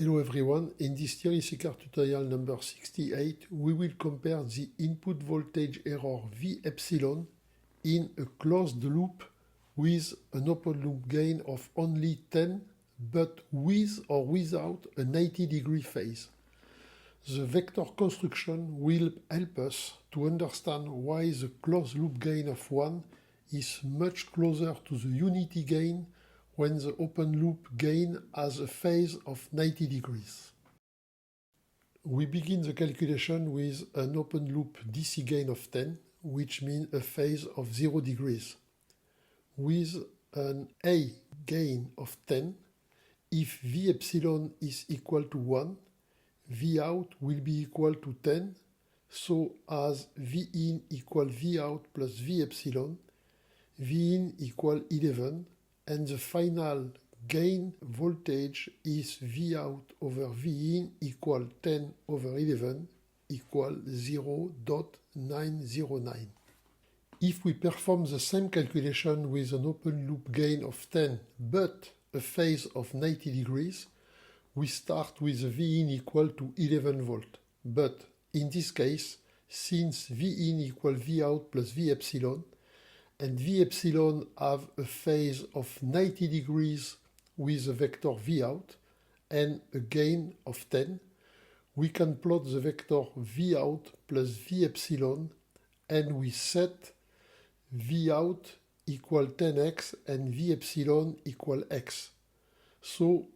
Hello everyone, in this TRC car tutorial number 68 we will compare the input voltage error V epsilon in a closed loop with an open loop gain of only 10 but with or without a 90-degree phase. The vector construction will help us to understand why the closed loop gain of 1 is much closer to the unity gain when the open loop gain has a phase of 90 degrees. We begin the calculation with an open loop DC gain of 10, which means a phase of 0 degrees. With an A gain of 10, if V epsilon is equal to 1, V out will be equal to 10, so as V in equal V out plus V epsilon, V in equal 11, and the final gain voltage is V out over V in equal 10 over 11 equal 0.909. If we perform the same calculation with an open loop gain of 10 but a phase of 90 degrees, we start with a V in equal to 11 volt. But in this case, since V in equal V out plus V epsilon, and V epsilon have a phase of 90 degrees with a vector V out and a gain of 10, we can plot the vector V out plus V epsilon and we set V out equal 10x and V epsilon equal x. So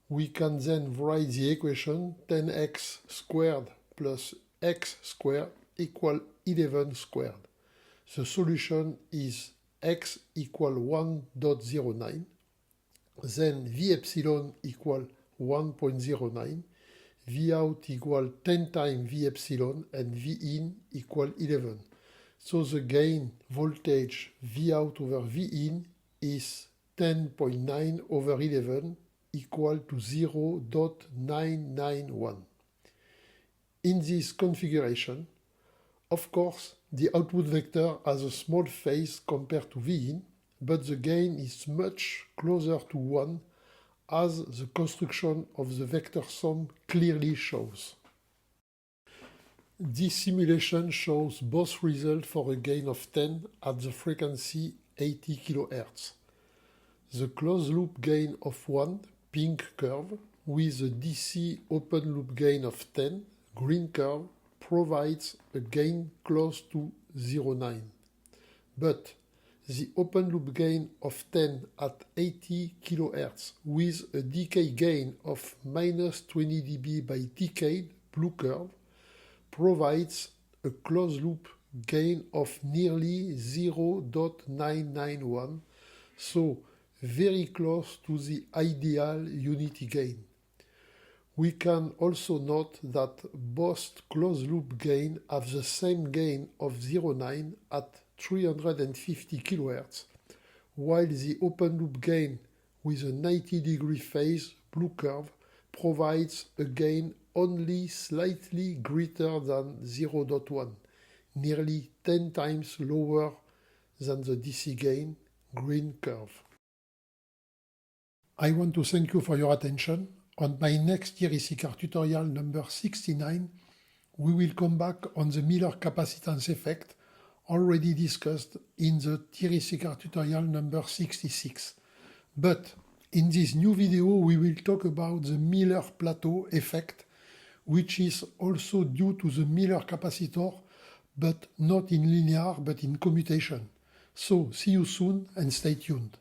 we can then write the equation 10x squared plus x squared equal 11 squared. The solution is x equal 1.09, then V epsilon equal 1.09, V out equal 10 times V epsilon, and V in equal 11. So the gain voltage V out over V in is 10.9 over 11 equal to 0.991. In this configuration, of course, the output vector has a small phase compared to V in, but the gain is much closer to 1 as the construction of the vector sum clearly shows. This simulation shows both results for a gain of 10 at the frequency 80 kHz. The closed loop gain of 1, pink curve, with a DC open loop gain of 10, green curve, provides a gain close to 0.9. But the open loop gain of 10 at 80 kHz with a decay gain of minus 20 dB by decade, blue curve, provides a closed loop gain of nearly 0.991, so very close to the ideal unity gain. We can also note that both closed-loop gain have the same gain of 0.9 at 350 kHz, while the open-loop gain with a 90-degree phase, blue curve, provides a gain only slightly greater than 0.1, nearly 10 times lower than the DC gain, green curve. I want to thank you for your attention. On my next TRC car tutorial number 69, we will come back on the Miller capacitance effect already discussed in the TRC car tutorial number 66. But in this new video we will talk about the Miller plateau effect, which is also due to the Miller capacitor, but not in linear but in commutation. So see you soon and stay tuned.